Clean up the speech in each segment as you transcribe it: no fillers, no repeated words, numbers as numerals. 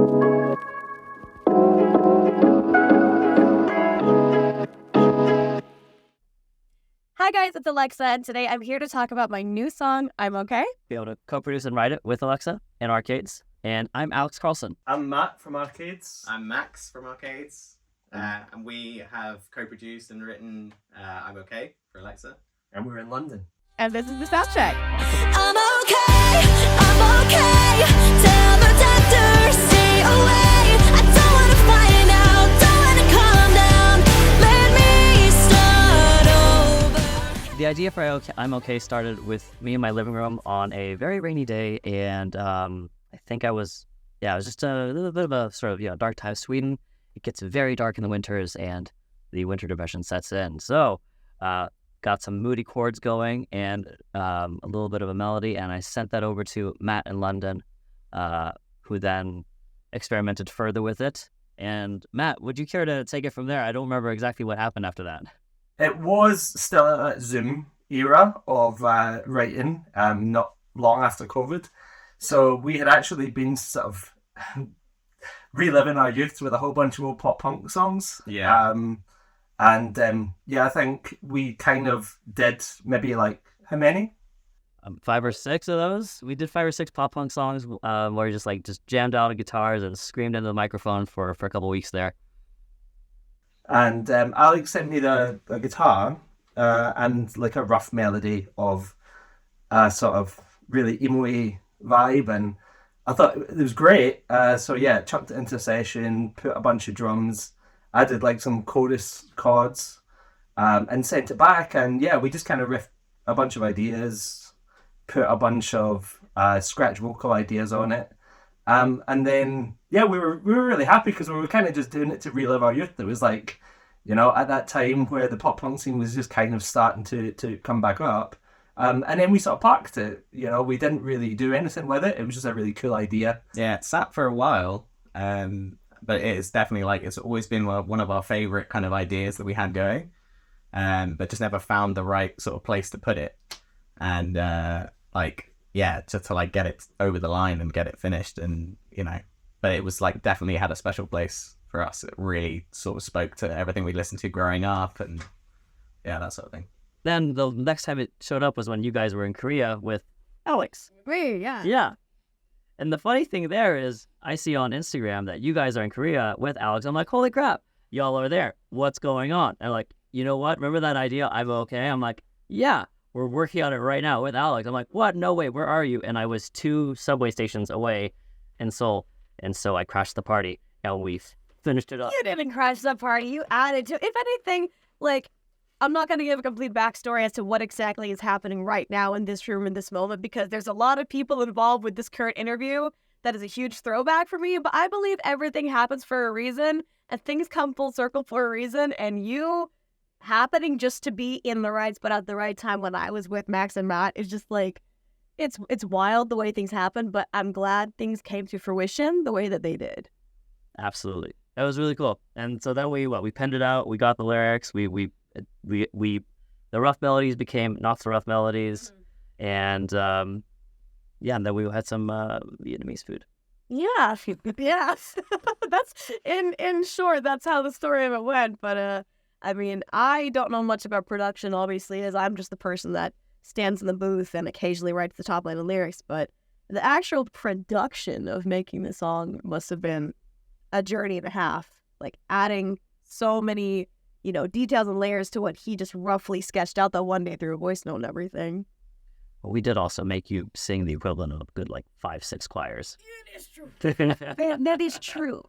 Hi guys, it's AleXa, and today I'm here to talk about my new song, I'm Okay. Be able to co-produce and write it with AleXa in Arcades. And I'm Alex Karlsson. I'm Matt from Arcades. I'm Max from Arcades. And we have co-produced and written I'm Okay for AleXa. And we're in London. And this is the Soundcheck. I'm okay, tell the doctor, stay away. I don't want to find out, don't want to calm down. Let me start over. The idea for I'm Okay started with me in my living room on a very rainy day, and I think it was just a little bit of a sort of dark time. Sweden, it gets very dark in the winters, and the winter depression sets in. So, got some moody chords going and a little bit of a melody, and I sent that over to Matt in London, who then experimented further with it. And Matt, would you care to take it from there? I don't remember exactly what happened after that. It was still a Zoom era of writing, not long after COVID. So we had actually been sort of reliving our youth with a whole bunch of old pop punk songs. Yeah. I think we kind of did maybe like, how many? 5 or 6 of those. We did 5 or 6 pop punk songs where we just jammed out on guitars and screamed into the microphone for a couple of weeks there. And Alex sent me the guitar and like a rough melody of a sort of really emo-y vibe, and I thought it was great. Chucked it into session, put a bunch of drums, added like some chorus chords, and sent it back. And we just kind of riffed a bunch of ideas, put a bunch of scratch vocal ideas on it. And then we were really happy because we were kind of just doing it to relive our youth. It was like, at that time where the pop punk scene was just kind of starting to come back up. And then we sort of parked it. We didn't really do anything with it. It was just a really cool idea. Yeah, it sat for a while, but it's definitely it's always been one of our favorite kind of ideas that we had going, but just never found the right sort of place to put it. And to get it over the line and get it finished, and but it was definitely had a special place for us. It really sort of spoke to everything we listened to growing up, and that sort of thing. Then the next time it showed up was when you guys were in Korea with Alex. Yeah. And the funny thing there is I see on Instagram that you guys are in Korea with Alex. I'm like, holy crap, y'all are there. What's going on? And like, you know what? Remember that idea? I'm okay. I'm like, yeah, we're working on it right now with Alex. I'm like, what? No way. Where are you? And I was 2 subway stations away in Seoul. And so I crashed the party and we finished it up. You didn't crash the party. You added to, if anything, I'm not going to give a complete backstory as to what exactly is happening right now in this room in this moment, because there's a lot of people involved with this current interview that is a huge throwback for me. But I believe everything happens for a reason, and things come full circle for a reason. And you happening just to be in the right spot at the right time when I was with Max and Matt is just it's wild the way things happen. But I'm glad things came to fruition the way that they did. Absolutely. That was really cool. And so then we penned it out. We got the lyrics. We the rough melodies became not so rough melodies, and and then we had some Vietnamese food. Yeah. That's in short, that's how the story of it went. But I mean, I don't know much about production, obviously, as I'm just the person that stands in the booth and occasionally writes the top line of lyrics. But the actual production of making the song must have been a journey and a half, adding so many details and layers to what he just roughly sketched out that one day through a voice note and everything. Well, we did also make you sing the equivalent of a good 5-6 choirs. It is true. That is true.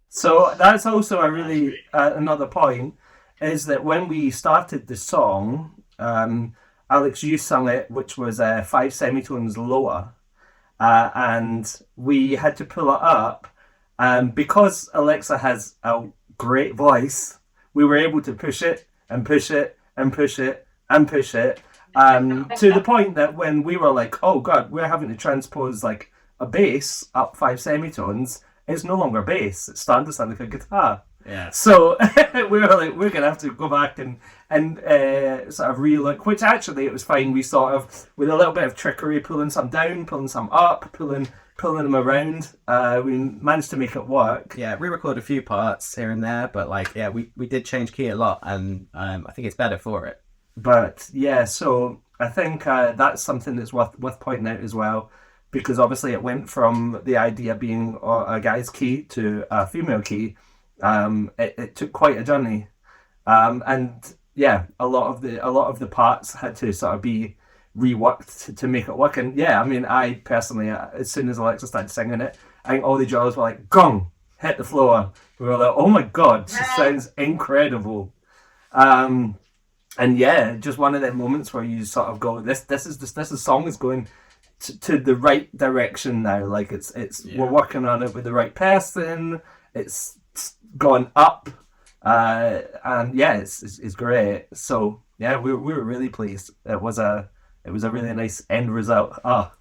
So that's also a really another point, is that when we started the song, Alex, you sung it, which was 5 semitones lower, and we had to pull it up, because AleXa has a great voice, we were able to push it and push it and push it and push it, to the point that when we were like, oh god, we're having to transpose a bass up 5 semitones, it's no longer bass, it's starting to sound like a guitar. Yeah. So we were like, we're gonna have to go back and sort of relook, which actually it was fine. We sort of, with a little bit of trickery, pulling some down, pulling some up, pulling pulling them around. We managed to make it work. Yeah, re-record a few parts here and there, but like, yeah, we did change key a lot, and I think it's better for it. But yeah, so I think that's something that's worth pointing out as well, because obviously it went from the idea being a guy's key to a female key. It took quite a journey, and yeah, a lot of the parts had to sort of be reworked to make it work. And yeah, I mean, I personally, as soon as AleXa started singing it, I think all the jaws were like, gong, hit the floor. We were like, oh my god, she sounds incredible. And yeah, just one of them moments where you sort of go, this song is going to the right direction now. Like we're working on it with the right person. It's gone up, and yeah, it's great. So yeah, we were really pleased. It was a really nice end result. Oh.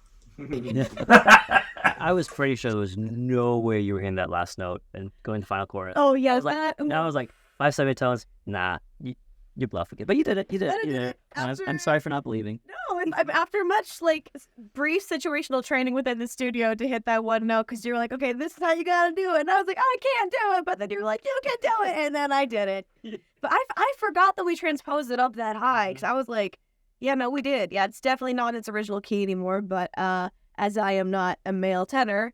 I was pretty sure there was no way you were hitting that last note and going to final chorus. Oh yeah, I was like 5 semitones. Nah, you're bluffing it, but you did it. You did it. I'm sorry for not believing. No, and after much like brief situational training within the studio to hit that one note, because you're like, okay, this is how you gotta do it, and I was like, I can't do it, but then you're like, you can do it, and then I did it. But I forgot that we transposed it up that high, because I was like, yeah, no, we did. Yeah, it's definitely not its original key anymore. But as I am not a male tenor,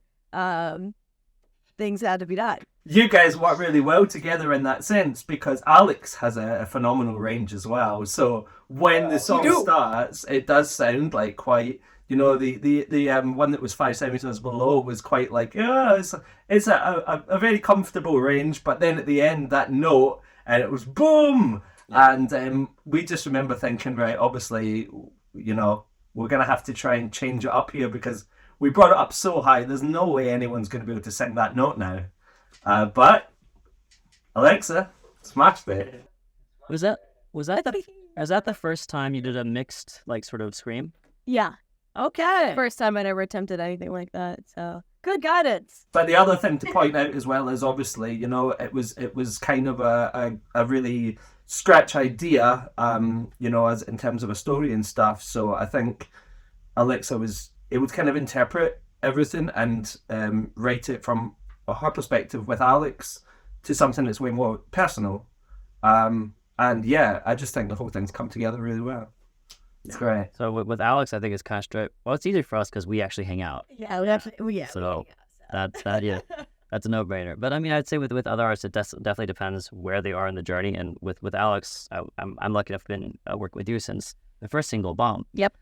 things had to be done. You guys work really well together in that sense, because Alex has a phenomenal range as well. So when the song starts, it does sound like quite, you know, the one that was 5 semitones below was quite like, yeah, it's a very comfortable range. But then at the end, that note, and it was boom. And we just remember thinking, right, obviously, you know, we're going to have to try and change it up here, because we brought it up so high, there's no way anyone's going to be able to sing that note now. But AleXa smashed it. Was that the first time you did a mixed, like, sort of scream? Yeah. Okay. First time I'd ever attempted anything like that. So good guidance. But the other thing to point out as well is, obviously, you know, it was kind of a really scratch idea, you know, as in terms of a story and stuff. So I think AleXa was kind of interpret everything and write it from her perspective with Alex to something that's way more personal. And yeah, I just think the whole thing's come together really well. It's great. So with Alex, I think it's kind of straight. Well, it's easier for us because we actually hang out. Yeah, So that's a no-brainer. But I mean, I'd say with other artists, it definitely depends where they are in the journey. And with Alex, I'm lucky enough to been working with you since the first single, Bomb. Yep.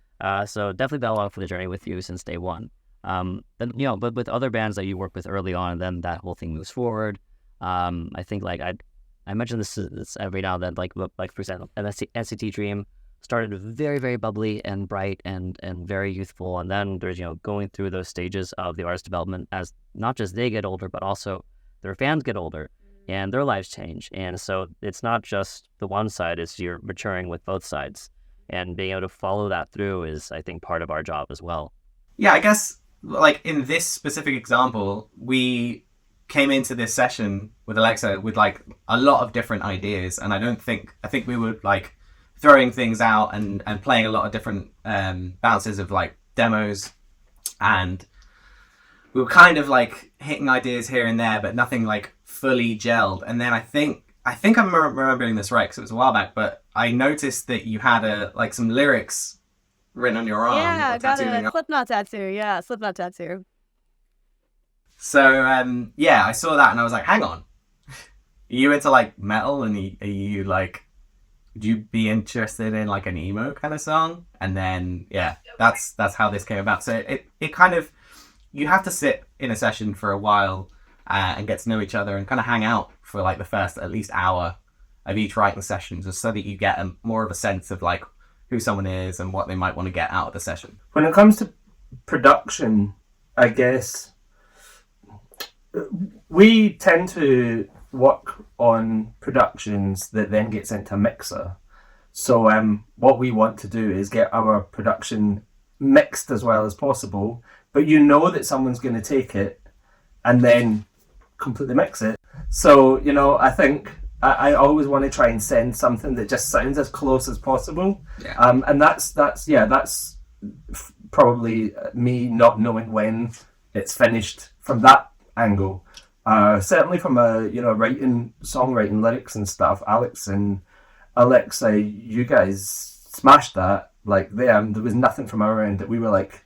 So definitely been along for the journey with you since day one. Then, you know, but with other bands that you work with early on, then that whole thing moves forward. I think like I mentioned this every now and then, like for example, NCT Dream started very, very bubbly and bright and very youthful, and then there's, you know, going through those stages of the artist development as not just they get older, but also their fans get older and their lives change. And so it's not just the one side, it's you're maturing with both sides, and being able to follow that through is, I think, part of our job as well. Yeah, I guess like in this specific example, we came into this session with AleXa with like a lot of different ideas, and I think we were like throwing things out and playing a lot of different bounces of like demos, and we were kind of like hitting ideas here and there, but nothing like fully gelled. And then I think I'm remembering this right, because it was a while back, but I noticed that you had some lyrics written on your arm. Yeah, got a Slipknot tattoo. Yeah, Slipknot tattoo. So yeah, I saw that and I was like, hang on, are you into like metal, and are you like, would you be interested in like an emo kind of song? And then yeah, that's how this came about. So it kind of, you have to sit in a session for a while and get to know each other and kind of hang out for like the first at least hour of each writing session, just so that you get more of a sense of like who someone is and what they might want to get out of the session. When it comes to production, I guess we tend to work on productions that then get sent to a mixer. So what we want to do is get our production mixed as well as possible, but you know that someone's going to take it and then completely mix it. So, you know, I think I always want to try and send something that just sounds as close as possible. Yeah. And that's probably me not knowing when it's finished from that angle. Certainly from a writing, songwriting, lyrics and stuff. Alex and AleXa, you guys smashed that. Like there was nothing from our end that we were like,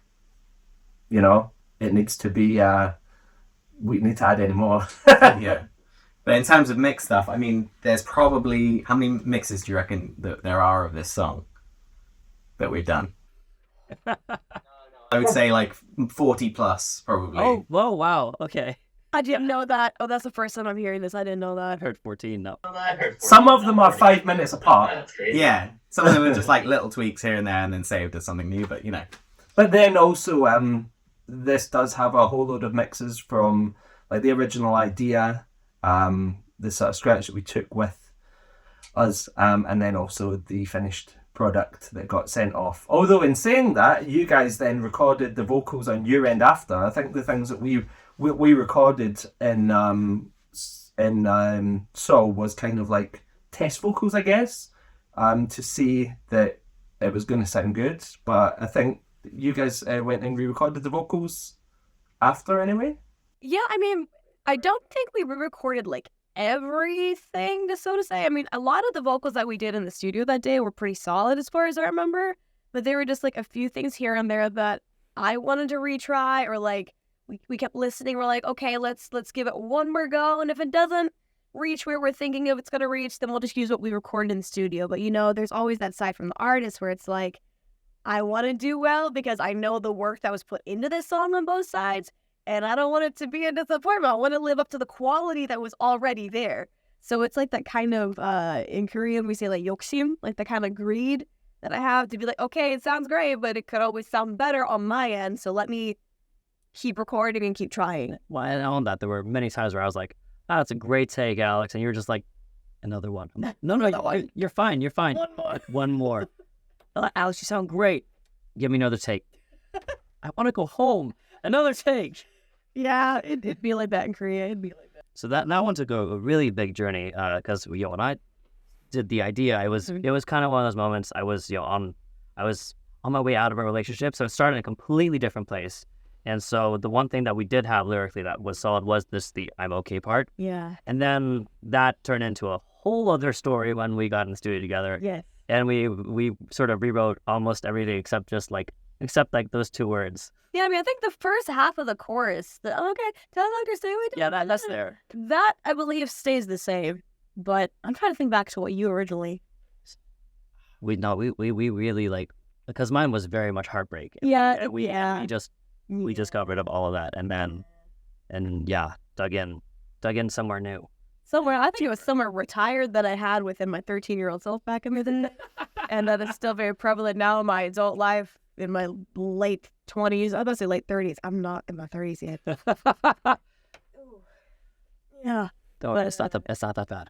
it needs to be. We need to add any more. Yeah. But in terms of mix stuff, I mean, there's probably... How many mixes do you reckon that there are of this song that we've done? I would say like 40 plus, probably. Oh, whoa, wow. Okay. I didn't know that. Oh, that's the first time I'm hearing this. I didn't know that. I heard 14. No. Some of them are 5 minutes apart. Yeah. Some of them are just like little tweaks here and there and then saved as something new, but But then also, this does have a whole load of mixes from like the original idea, the sort of scratch that we took with us, and then also the finished product that got sent off. Although in saying that, you guys then recorded the vocals on your end after. I think the things that we recorded in Soul was kind of like test vocals, I guess, to see that it was going to sound good. But I think you guys went and re-recorded the vocals after anyway. Yeah, I mean, I don't think we re-recorded like everything, so to say. I mean, a lot of the vocals that we did in the studio that day were pretty solid as far as I remember, but there were just like a few things here and there that I wanted to retry, or like we kept listening. We're like, okay, let's give it one more go, and if it doesn't reach where we're thinking of it's gonna reach, then we'll just use what we recorded in the studio. But there's always that side from the artist where it's like, I want to do well because I know the work that was put into this song on both sides, and I don't want it to be a disappointment. I want to live up to the quality that was already there. So it's like that kind of, in Korean we say like 욕심, like the kind of greed that I have to be like, okay, it sounds great, but it could always sound better on my end. So let me keep recording and keep trying. Well, and on that, there were many times where I was like, that's a great take, Alex. And you were just like, another one. I'm like, no, you're fine. You're fine. One more. Alex, you sound great. Give me another take. I want to go home. Another take. Yeah, it'd be like that in Korea. It'd be like that. So that one took a really big journey because when I did the idea, it was kind of one of those moments. I was on my way out of a relationship, so it started in a completely different place. And so the one thing that we did have lyrically that was solid was the I'm okay part. Yeah. And then that turned into a whole other story when we got in the studio together. Yes. And we sort of rewrote almost everything except those two words. Yeah, I mean, I think the first half of the chorus, the okay, tell them to stay with Yeah, that's there. That, I believe, stays the same. But I'm trying to think back to what you originally... We really like, because mine was very much heartbreak. Yeah, We just got rid of all of that and dug in somewhere new. Somewhere, I think it was somewhere retired that I had within my 13-year-old self back in the day. And that is still very prevalent now in my adult life, in my late 20s. I was about to say late 30s. I'm not in my 30s yet. Yeah. It's not that bad.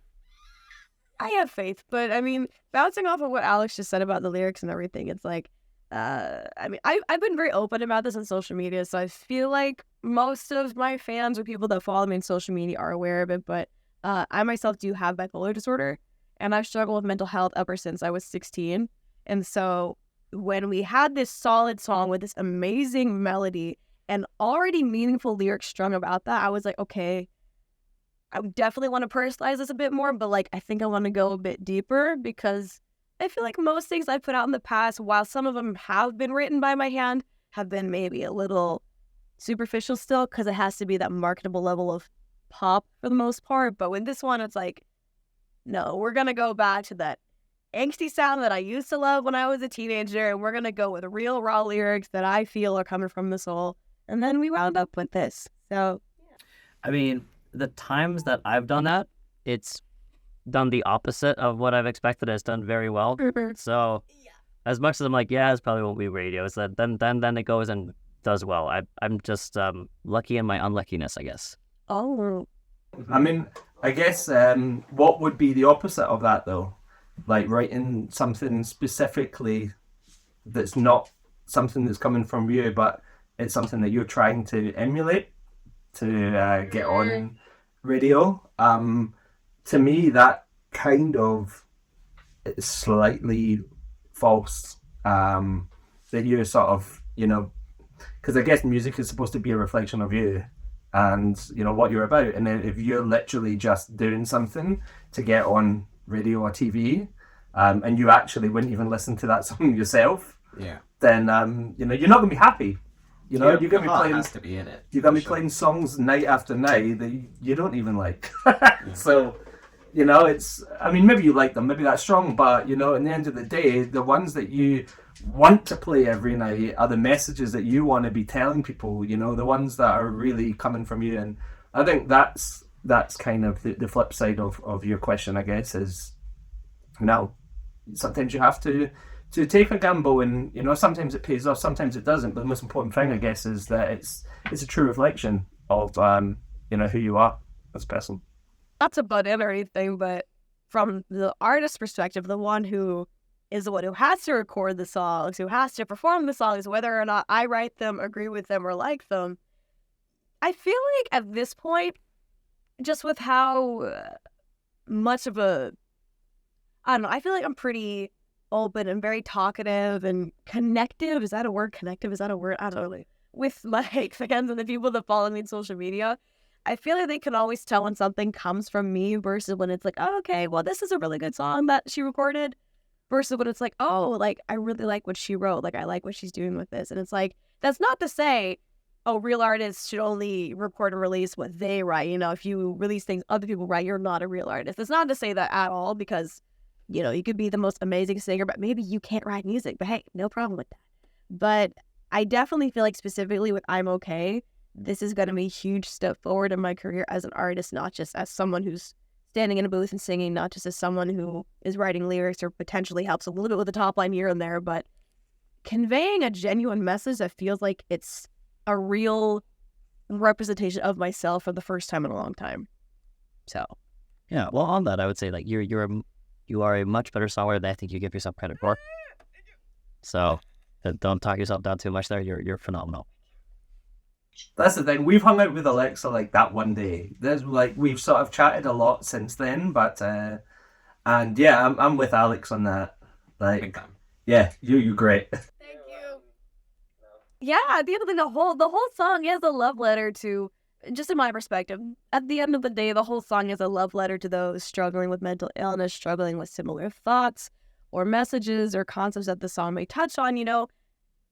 I have faith, but I mean, bouncing off of what Alex just said about the lyrics and everything, it's like, I mean, I've been very open about this on social media, so I feel like most of my fans or people that follow me on social media are aware of it, but I myself do have bipolar disorder, and I've struggled with mental health ever since I was 16. And so when we had this solid song with this amazing melody and already meaningful lyrics strung about that, I was like, okay, I definitely want to personalize this a bit more, but like, I think I want to go a bit deeper, because I feel like most things I've put out in the past, while some of them have been written by my hand, have been maybe a little superficial still, because it has to be that marketable level of pop for the most part. But with this one, it's like, no, we're going to go back to that angsty sound that I used to love when I was a teenager, and we're going to go with real raw lyrics that I feel are coming from the soul. And then we wound up with this. So, I mean, the times that I've done that, it's done the opposite of what I've expected. It's done very well. So as much as I'm like, yeah, it's probably won't be radio, it's that then it goes and does well. I'm just lucky in my unluckiness, I guess. oh, I mean, I guess what would be the opposite of that though? Like writing something specifically that's not something that's coming from you, but it's something that you're trying to emulate to get on radio. To me, that kind of is slightly false. That you're sort of, because I guess music is supposed to be a reflection of you and, you know, what you're about. And then if you're literally just doing something to get on radio or TV, and you actually wouldn't even listen to that song yourself, then, you know, you're not going to be happy. You know, you're going to be playing. Has to be in it. You're going to be playing songs night after night that you don't even like. So, you know, it's, I mean, maybe you like them, maybe that's strong, but, you know, in the end of the day, the ones that you want to play every night are the messages that you want to be telling people, you know, the ones that are really coming from you. And I think that's kind of the flip side of your question, I guess, is, you know, sometimes you have to take a gamble, and, you know, sometimes it pays off, sometimes it doesn't. But the most important thing, I guess, is that it's a true reflection of, you know, who you are as a person. Not to butt in or anything, but from the artist's perspective, the one who is the one who has to record the songs, who has to perform the songs, whether or not I write them, agree with them, or like them, I feel like at this point, just with how much of a, I don't know, I feel like I'm pretty open and very talkative and connective. Is that a word? Connective? Is that a word? I don't know. With my fans and the people that follow me on social media, I feel like they can always tell when something comes from me versus when it's like, oh, okay, well, this is a really good song that she recorded, versus when it's like, oh, like, I really like what she wrote. Like, I like what she's doing with this. And it's like, that's not to say, oh, real artists should only record and release what they write. You know, if you release things other people write, you're not a real artist. It's not to say that at all, because, you know, you could be the most amazing singer, but maybe you can't write music. But hey, no problem with that. But I definitely feel like specifically with I'm Okay, this is going to be a huge step forward in my career as an artist, not just as someone who's standing in a booth and singing, not just as someone who is writing lyrics or potentially helps a little bit with the top line here and there, but conveying a genuine message that feels like it's a real representation of myself for the first time in a long time. So, yeah. Well, on that, I would say like you are a much better songwriter than I think you give yourself credit for. So, don't talk yourself down too much there. You're phenomenal. That's the thing. We've hung out with AleXa like that one day. There's like, we've sort of chatted a lot since then, but and yeah, I'm with Alex on that. Like, yeah, you're great. thank you. Yeah, at the end of the day, the whole song is a love letter to, just in my perspective, at the end of the day, the whole song is a love letter to those struggling with mental illness, struggling with similar thoughts or messages or concepts that the song may touch on. You know,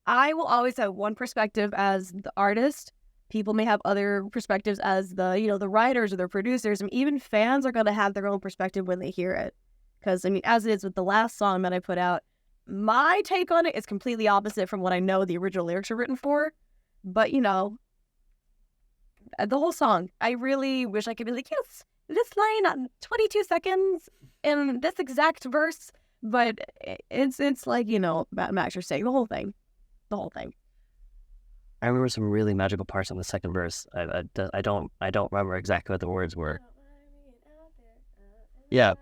I will always have one perspective as the artist. People may have other perspectives as the, you know, the writers or the producers, and even fans are going to have their own perspective when they hear it. Because, I mean, as it is with the last song that I put out, my take on it is completely opposite from what I know the original lyrics are written for. But, you know, the whole song, I really wish I could be like, yes, this line on 22 seconds in this exact verse. But it's like, you know, Max, you're saying the whole thing. The whole thing. I remember some really magical parts on the second verse. I don't remember exactly what the words were. Yeah.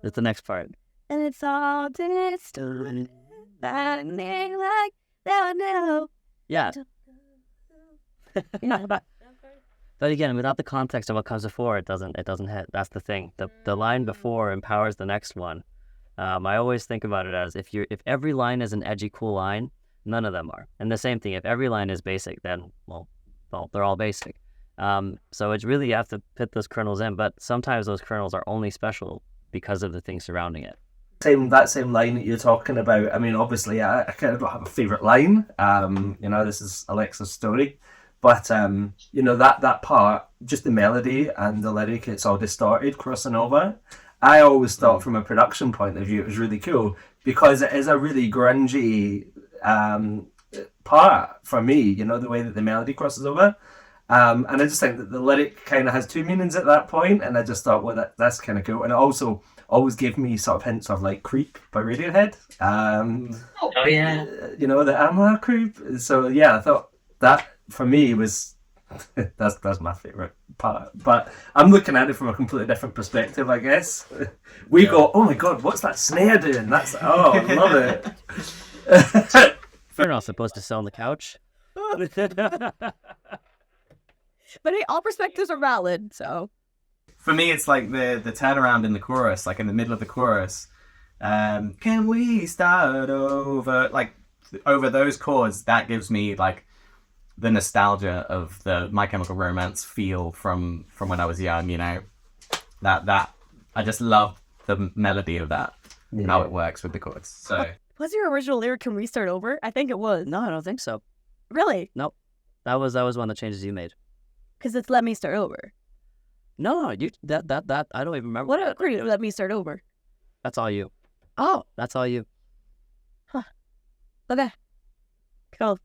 It's the next part. And it's all distorted, lightning like that now. Yeah. Yeah, but But again, without the context of what comes before, it doesn't hit. That's the thing. The line before empowers the next one. I always think about it as if every line is an edgy, cool line, none of them are. And the same thing, if every line is basic, then well, they're all basic. So it's really, you have to put those kernels in, but sometimes those kernels are only special because of the things surrounding it. That same line that you're talking about. I mean, obviously, I kind of don't have a favorite line. You know, this is Alexa's story, but you know, that part, just the melody and the lyric, it's all distorted, crossing over. I always thought from a production point of view it was really cool because it is a really grungy part for me, you know, the way that the melody crosses over. And I just think that the lyric kind of has two meanings at that point, and I just thought, well, that's kind of cool. And it also always gave me sort of hints of like Creep by Radiohead. Oh yeah. You know, the I'm a Creep. So yeah, I thought that for me was that's my favorite part. But I'm looking at it from a completely different perspective, I guess. We go, oh my god, what's that snare doing? That's I love it. You're not supposed to sit on the couch. But hey, all perspectives are valid, so. For me, it's like the turnaround in the chorus, like in the middle of the chorus. Can we start over? Like, over those chords, that gives me like the nostalgia of the My Chemical Romance feel from when I was young. You know, that I just love the melody of that, and how it works with the chords. So Was your original lyric "Can we start over"? I think it was. No, I don't think so. Really? Nope. That was one of the changes you made. Because it's "Let me start over." No, you that I don't even remember. What agree? "Let me start over." That's all you. Oh, That's all you. okay. Cool.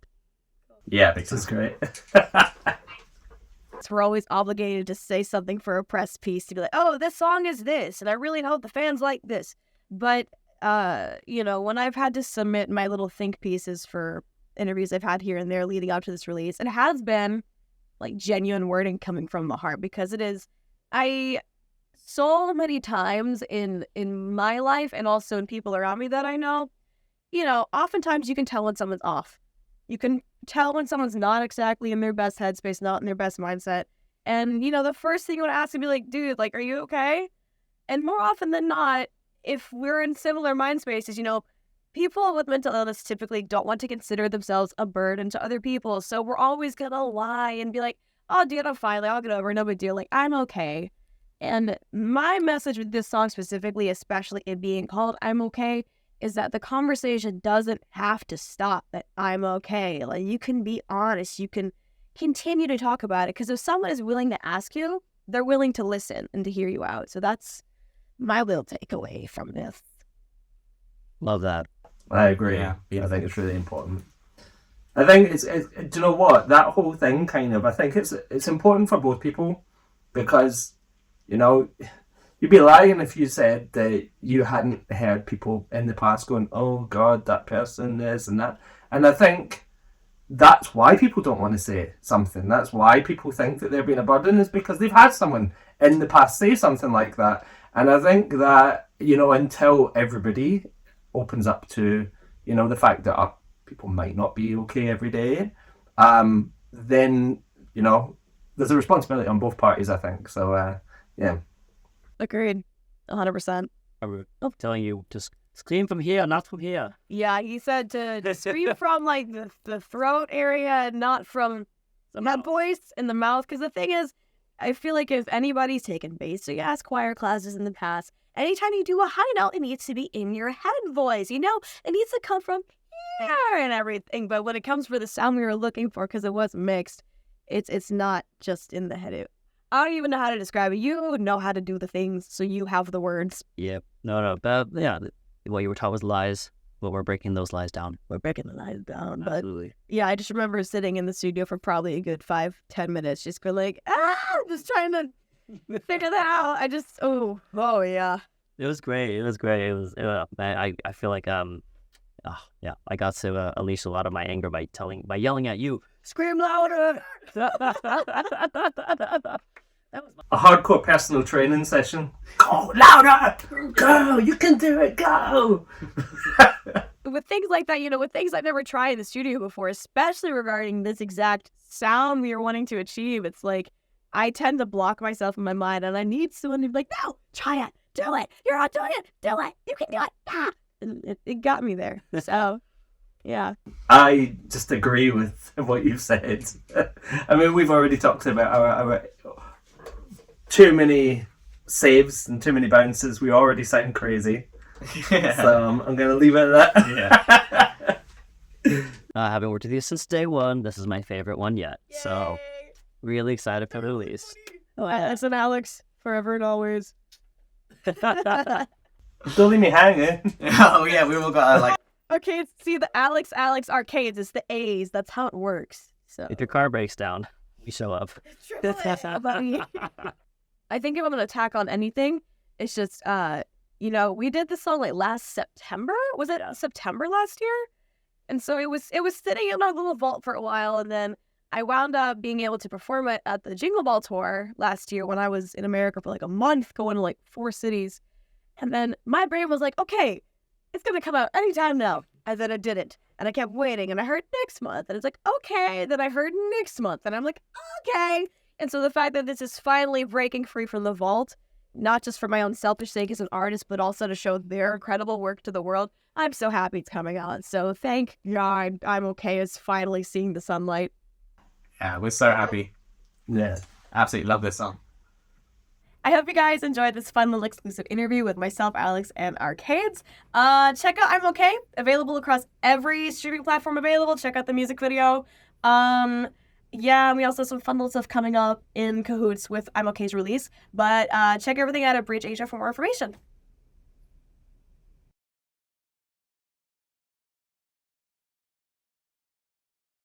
yeah, This is great. So we're always obligated to say something for a press piece to be like, oh, this song is this, and I really hope the fans like this. But, when I've had to submit my little think pieces for interviews I've had here and there leading up to this release, it has been like genuine wording coming from the heart, because it is, so many times in my life and also in people around me that I know, oftentimes you can tell when someone's off. You can tell when someone's not exactly in their best headspace, not in their best mindset. And, the first thing you want to ask would be like, dude, like, are you okay? And more often than not, if we're in similar mind spaces, people with mental illness typically don't want to consider themselves a burden to other people. So we're always going to lie and be like, oh, dude, I'm fine. Like, I'll get over it. No big deal. Like, I'm okay. And my message with this song specifically, especially it being called I'm Okay, is that the conversation doesn't have to stop at I'm okay. Like, you can be honest. You can continue to talk about it. Because if someone is willing to ask you, they're willing to listen and to hear you out. So that's my little takeaway from this. Love that. I agree. Yeah. I think it's really important. I think it's do you know what? That whole thing I think it's important for both people, because, you'd be lying if you said that you hadn't heard people in the past going, oh God, that person, this and that. And I think that's why people don't want to say something. That's why people think that they're being a burden, is because they've had someone in the past say something like that. And I think that, until everybody opens up to, the fact that people might not be okay every day, then, there's a responsibility on both parties, I think. So, yeah. Agreed. 100%. I'm telling you, just scream from here, not from here. Yeah, he said to scream from like the throat area, not from that voice in the mouth. Because the thing is, I feel like if anybody's taken basic ass choir classes in the past, anytime you do a high note, it needs to be in your head voice. It needs to come from here and everything. But when it comes for the sound we were looking for, because it was mixed, it's not just in the head. I don't even know how to describe it. You know how to do the things, so you have the words. Yep. No. But yeah, what you were taught was lies, but we're breaking those lies down. We're breaking the lies down. But Absolutely. yeah, I just remember sitting in the studio for probably a good 5-10 minutes, just going like, just trying to figure that out. Oh yeah. It was great. It was man, I feel like I got to unleash a lot of my anger by yelling at you, scream louder. That was A hardcore personal training session. Go louder! Go! You can do it! Go! With things like that, with things I've never tried in the studio before, especially regarding this exact sound we are wanting to achieve, it's like I tend to block myself in my mind, and I need someone to be like, no, try it, do it, you're not doing it, do it, you can do it. Ah! And it got me there. So, yeah. I just agree with what you've said. I mean, we've already talked about our too many saves and too many bounces. We already sound crazy. So I'm going to leave it at that. Yeah. I haven't worked with you since day one. This is my favorite one yet. Yay! So, really excited for the release. Alex and Alex, forever and always. Don't leave me hanging. Oh yeah, we all got like. Okay, see the Alex arcades, it's the A's. That's how it works. So If your car breaks down, we show up. I think if I'm gonna tack on anything, it's just we did this song like last September. Was it September last year? And so it was sitting in our little vault for a while, and then I wound up being able to perform it at the Jingle Ball tour last year when I was in America for like a month, going to like 4 cities. And then my brain was like, okay, it's gonna come out anytime now. And then it didn't. And I kept waiting, and I heard next month, and it's like, okay. Then I heard next month, and I'm like, okay. And so the fact that this is finally breaking free from the vault not just for my own selfish sake as an artist, but also to show their incredible work to the world. I'm so happy it's coming out. So thank God I'm okay is finally seeing the sunlight. Yeah, we're so happy. Yeah. Absolutely love this song. I hope you guys enjoyed this fun little exclusive interview with myself, Alex, and Arcades. Check out I'm Okay, available across every streaming platform available. Check out the music video. Yeah, and we also have some fun little stuff coming up in cahoots with I'm OK's release. But check everything out at Bridge Asia for more information.